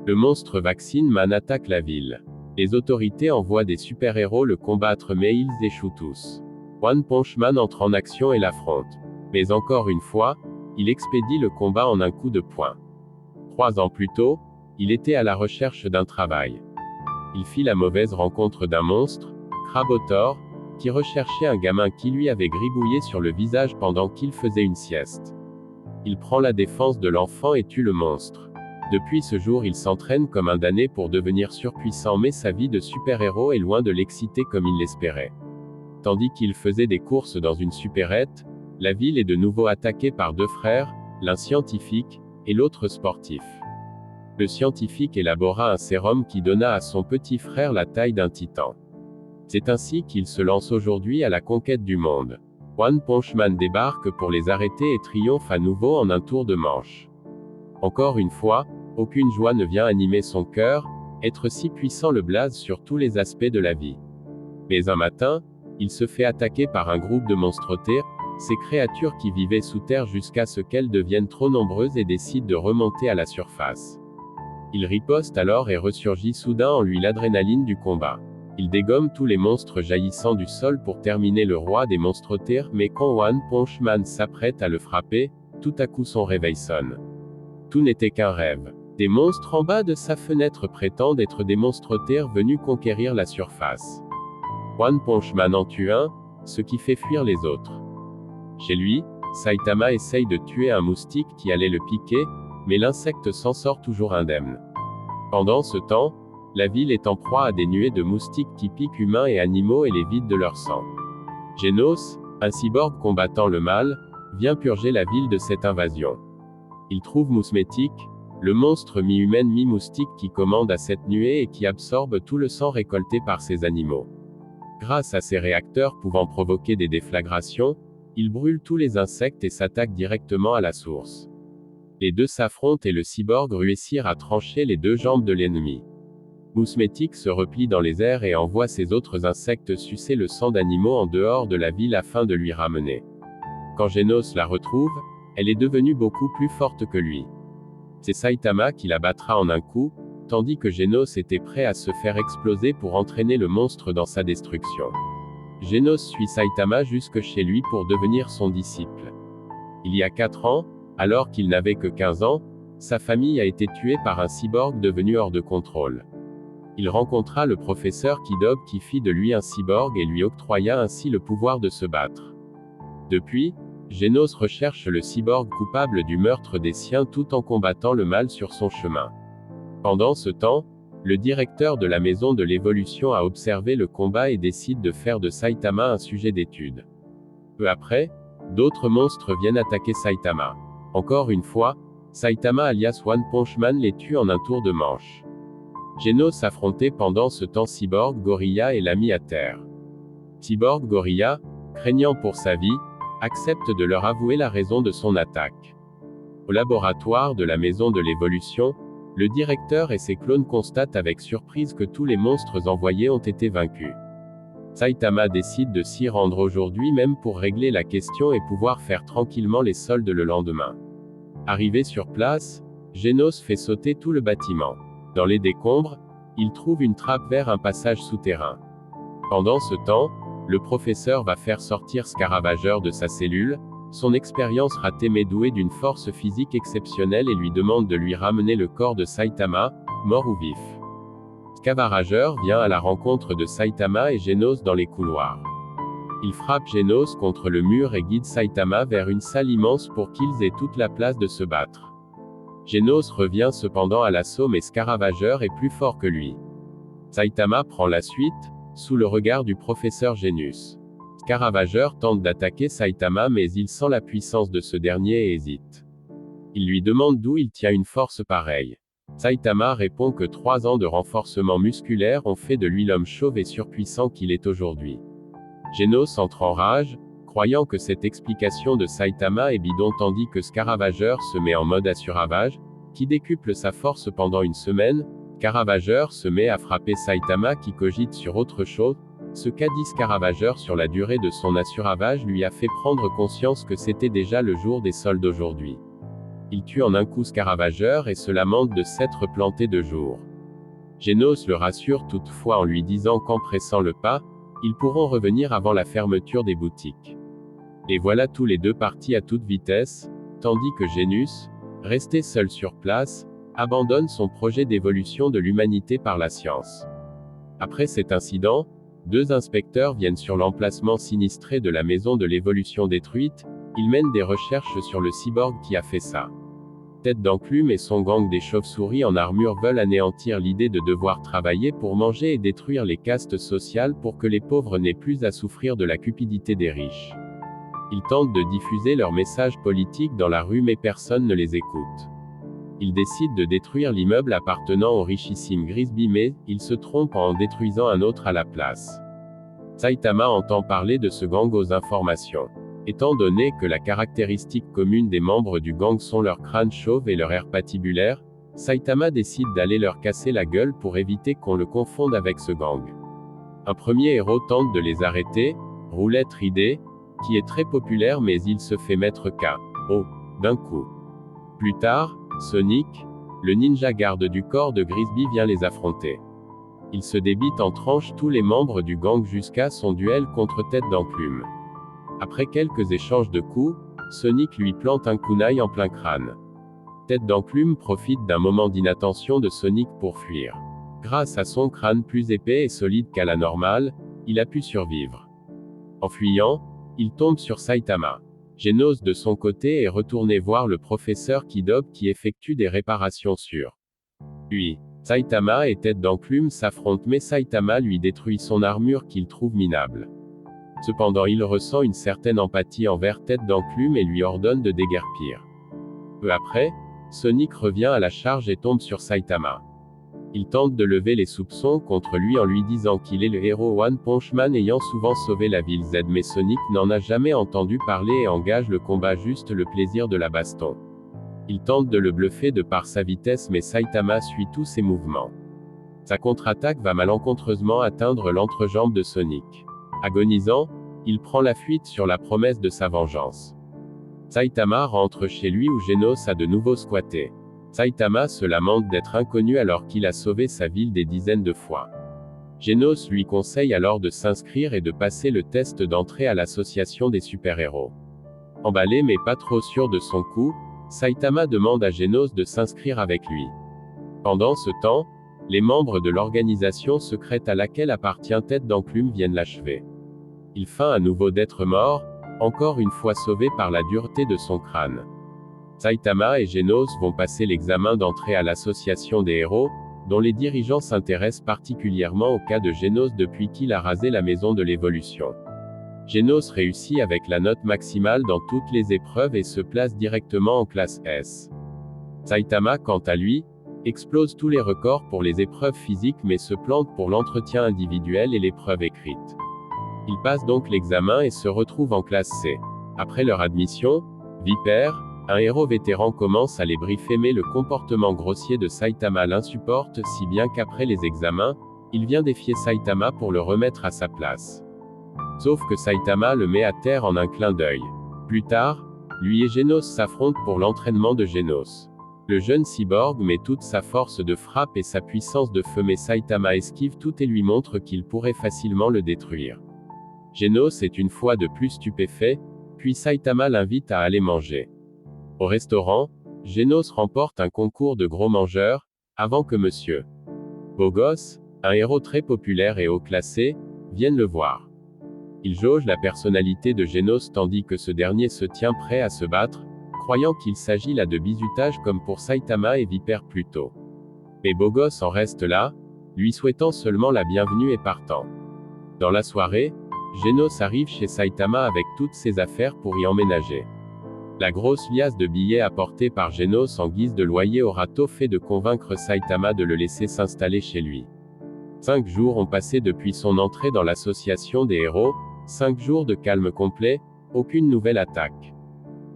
Le monstre Vaccine Man attaque la ville. Les autorités envoient des super-héros le combattre mais ils échouent tous. One Punch Man entre en action et l'affronte. Mais encore une fois, il expédie le combat en un coup de poing. 3 ans plus tôt, il était à la recherche d'un travail. Il fit la mauvaise rencontre d'un monstre, Crabotor, qui recherchait un gamin qui lui avait gribouillé sur le visage pendant qu'il faisait une sieste. Il prend la défense de l'enfant et tue le monstre. Depuis ce jour il s'entraîne comme un damné pour devenir surpuissant mais sa vie de super-héros est loin de l'exciter comme il l'espérait. Tandis qu'il faisait des courses dans une supérette, la ville est de nouveau attaquée par 2 frères, l'un scientifique, et l'autre sportif. Le scientifique élabora un sérum qui donna à son petit frère la taille d'un titan. C'est ainsi qu'il se lance aujourd'hui à la conquête du monde. One Punch Man débarque pour les arrêter et triomphe à nouveau en un tour de manche. Encore une fois, aucune joie ne vient animer son cœur, être si puissant le blase sur tous les aspects de la vie. Mais un matin, il se fait attaquer par un groupe de monstruosités, ces créatures qui vivaient sous terre jusqu'à ce qu'elles deviennent trop nombreuses et décident de remonter à la surface. Il riposte alors et ressurgit soudain en lui l'adrénaline du combat. Il dégomme tous les monstres jaillissant du sol pour terminer le roi des monstruosités, mais quand One Punch Man s'apprête à le frapper, tout à coup son réveil sonne. Tout n'était qu'un rêve. Des monstres en bas de sa fenêtre prétendent être des monstruosités venus conquérir la surface. One Punch Man en tue un, ce qui fait fuir les autres. Chez lui, Saitama essaye de tuer un moustique qui allait le piquer, mais l'insecte s'en sort toujours indemne. Pendant ce temps, la ville est en proie à des nuées de moustiques qui piquent humains et animaux et les vident de leur sang. Genos, un cyborg combattant le mal, vient purger la ville de cette invasion. Il trouve Mousmétique, le monstre mi-humaine mi-moustique qui commande à cette nuée et qui absorbe tout le sang récolté par ces animaux. Grâce à ces réacteurs pouvant provoquer des déflagrations, il brûle tous les insectes et s'attaque directement à la source. Les deux s'affrontent et le cyborg réussit à trancher les 2 jambes de l'ennemi. Mousmétique se replie dans les airs et envoie ses autres insectes sucer le sang d'animaux en dehors de la ville afin de lui ramener. Quand Genos la retrouve, elle est devenue beaucoup plus forte que lui. C'est Saitama qui la battra en un coup, tandis que Genos était prêt à se faire exploser pour entraîner le monstre dans sa destruction. Genos suit Saitama jusque chez lui pour devenir son disciple. Il y a 4 ans, alors qu'il n'avait que 15 ans, sa famille a été tuée par un cyborg devenu hors de contrôle. Il rencontra le professeur Kidob qui fit de lui un cyborg et lui octroya ainsi le pouvoir de se battre. Depuis, Genos recherche le cyborg coupable du meurtre des siens tout en combattant le mal sur son chemin. Pendant ce temps, le directeur de la maison de l'évolution a observé le combat et décide de faire de Saitama un sujet d'étude. Peu après, d'autres monstres viennent attaquer Saitama. Encore une fois, Saitama alias One Punch Man les tue en un tour de manche. Genos affrontait pendant ce temps Cyborg Gorilla et l'a mis à terre. Cyborg Gorilla, craignant pour sa vie, accepte de leur avouer la raison de son attaque. Au laboratoire de la maison de l'évolution, le directeur et ses clones constatent avec surprise que tous les monstres envoyés ont été vaincus. Saitama décide de s'y rendre aujourd'hui même pour régler la question et pouvoir faire tranquillement les soldes le lendemain. Arrivé sur place, Genos fait sauter tout le bâtiment. Dans les décombres, il trouve une trappe vers un passage souterrain. Pendant ce temps, le professeur va faire sortir Scaravageur de sa cellule, son expérience ratée mais doué d'une force physique exceptionnelle et lui demande de lui ramener le corps de Saitama, mort ou vif. Scaravageur vient à la rencontre de Saitama et Genos dans les couloirs. Il frappe Genos contre le mur et guide Saitama vers une salle immense pour qu'ils aient toute la place de se battre. Genos revient cependant à l'assaut mais Scaravageur est plus fort que lui. Saitama prend la suite, sous le regard du professeur Genus. Scaravageur tente d'attaquer Saitama mais il sent la puissance de ce dernier et hésite. Il lui demande d'où il tient une force pareille. Saitama répond que 3 ans de renforcement musculaire ont fait de lui l'homme chauve et surpuissant qu'il est aujourd'hui. Genos entre en rage, croyant que cette explication de Saitama est bidon tandis que Scaravageur se met en mode assuravage, qui décuple sa force pendant une semaine. Scaravageur se met à frapper Saitama qui cogite sur autre chose. Ce qu'a dit Scaravageur sur la durée de son assuravage lui a fait prendre conscience que c'était déjà le jour des soldes aujourd'hui. Il tue en un coup ce caravageur et se lamente de s'être planté 2 jours. Genos le rassure toutefois en lui disant qu'en pressant le pas, ils pourront revenir avant la fermeture des boutiques. Et voilà tous les deux partis à toute vitesse, tandis que Génus, resté seul sur place, abandonne son projet d'évolution de l'humanité par la science. Après cet incident, 2 inspecteurs viennent sur l'emplacement sinistré de la maison de l'évolution détruite, ils mènent des recherches sur le cyborg qui a fait ça. Tête d'Enclume et son gang des chauves-souris en armure veulent anéantir l'idée de devoir travailler pour manger et détruire les castes sociales pour que les pauvres n'aient plus à souffrir de la cupidité des riches. Ils tentent de diffuser leur message politique dans la rue mais personne ne les écoute. Ils décident de détruire l'immeuble appartenant au richissime Grisby mais, ils se trompent en détruisant un autre à la place. Saitama entend parler de ce gang aux informations. Étant donné que la caractéristique commune des membres du gang sont leur crâne chauve et leur air patibulaire, Saitama décide d'aller leur casser la gueule pour éviter qu'on le confonde avec ce gang. Un premier héros tente de les arrêter, Roulette Ridée, qui est très populaire mais il se fait mettre KO d'un coup. Plus tard, Sonic, le ninja garde du corps de Grisby vient les affronter. Il se débite en tranches tous les membres du gang jusqu'à son duel contre Tête d'Enclume. Après quelques échanges de coups, Sonic lui plante un kunai en plein crâne. Tête d'Enclume profite d'un moment d'inattention de Sonic pour fuir. Grâce à son crâne plus épais et solide qu'à la normale, il a pu survivre. En fuyant, il tombe sur Saitama. Genos de son côté est retourné voir le professeur Kidob qui effectue des réparations sur lui. Saitama et Tête d'Enclume s'affrontent mais Saitama lui détruit son armure qu'il trouve minable. Cependant il ressent une certaine empathie envers Tête d'Enclume et lui ordonne de déguerpir. Peu après, Sonic revient à la charge et tombe sur Saitama. Il tente de lever les soupçons contre lui en lui disant qu'il est le héros One Punch Man ayant souvent sauvé la ville Z mais Sonic n'en a jamais entendu parler et engage le combat juste le plaisir de la baston. Il tente de le bluffer de par sa vitesse mais Saitama suit tous ses mouvements. Sa contre-attaque va malencontreusement atteindre l'entrejambe de Sonic. Agonisant, il prend la fuite sur la promesse de sa vengeance. Saitama rentre chez lui où Genos a de nouveau squatté. Saitama se lamente d'être inconnu alors qu'il a sauvé sa ville des dizaines de fois. Genos lui conseille alors de s'inscrire et de passer le test d'entrée à l'association des super-héros. Emballé mais pas trop sûr de son coup, Saitama demande à Genos de s'inscrire avec lui. Pendant ce temps, les membres de l'organisation secrète à laquelle appartient Tête d'Enclume viennent l'achever. Il feint à nouveau d'être mort, encore une fois sauvé par la dureté de son crâne. Saitama et Genos vont passer l'examen d'entrée à l'association des héros, dont les dirigeants s'intéressent particulièrement au cas de Genos depuis qu'il a rasé la maison de l'évolution. Genos réussit avec la note maximale dans toutes les épreuves et se place directement en classe S. Saitama, quant à lui, explose tous les records pour les épreuves physiques mais se plante pour l'entretien individuel et l'épreuve écrite. Il passe donc l'examen et se retrouve en classe C. Après leur admission, Viper, un héros vétéran commence à les briefer mais le comportement grossier de Saitama l'insupporte si bien qu'après les examens, il vient défier Saitama pour le remettre à sa place. Sauf que Saitama le met à terre en un clin d'œil. Plus tard, lui et Genos s'affrontent pour l'entraînement de Genos. Le jeune cyborg met toute sa force de frappe et sa puissance de feu mais Saitama esquive tout et lui montre qu'il pourrait facilement le détruire. Genos est une fois de plus stupéfait, puis Saitama l'invite à aller manger. Au restaurant, Genos remporte un concours de gros mangeurs, avant que Monsieur Bogos, un héros très populaire et haut classé, vienne le voir. Il jauge la personnalité de Genos tandis que ce dernier se tient prêt à se battre, croyant qu'il s'agit là de bizutage comme pour Saitama et Viper plus tôt. Mais Bogos en reste là, lui souhaitant seulement la bienvenue et partant. Dans la soirée, Genos arrive chez Saitama avec toutes ses affaires pour y emménager. La grosse liasse de billets apportée par Genos en guise de loyer aura tôt fait de convaincre Saitama de le laisser s'installer chez lui. 5 jours ont passé depuis son entrée dans l'association des héros, 5 jours de calme complet, aucune nouvelle attaque.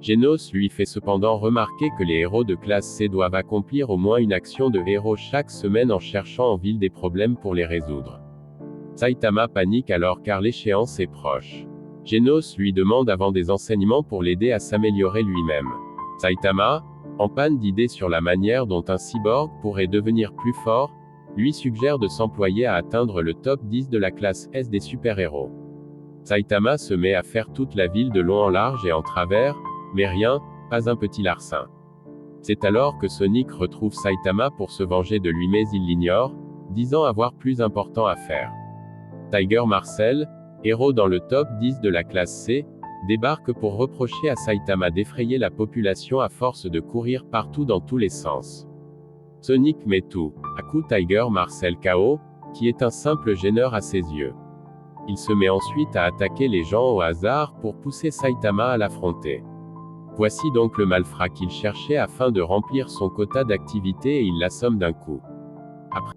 Genos lui fait cependant remarquer que les héros de classe C doivent accomplir au moins une action de héros chaque semaine en cherchant en ville des problèmes pour les résoudre. Saitama panique alors car l'échéance est proche. Genos lui demande avant des enseignements pour l'aider à s'améliorer lui-même. Saitama, en panne d'idées sur la manière dont un cyborg pourrait devenir plus fort, lui suggère de s'employer à atteindre le top 10 de la classe S des super-héros. Saitama se met à faire toute la ville de long en large et en travers, mais rien, pas un petit larcin. C'est alors que Sonic retrouve Saitama pour se venger de lui, mais il l'ignore, disant avoir plus important à faire. Tiger Marcel, héros dans le top 10 de la classe C, débarque pour reprocher à Saitama d'effrayer la population à force de courir partout dans tous les sens. Sonic met tout à coup Tiger Marcel KO, qui est un simple gêneur à ses yeux. Il se met ensuite à attaquer les gens au hasard pour pousser Saitama à l'affronter. Voici donc le malfrat qu'il cherchait afin de remplir son quota d'activités et il l'assomme d'un coup. Après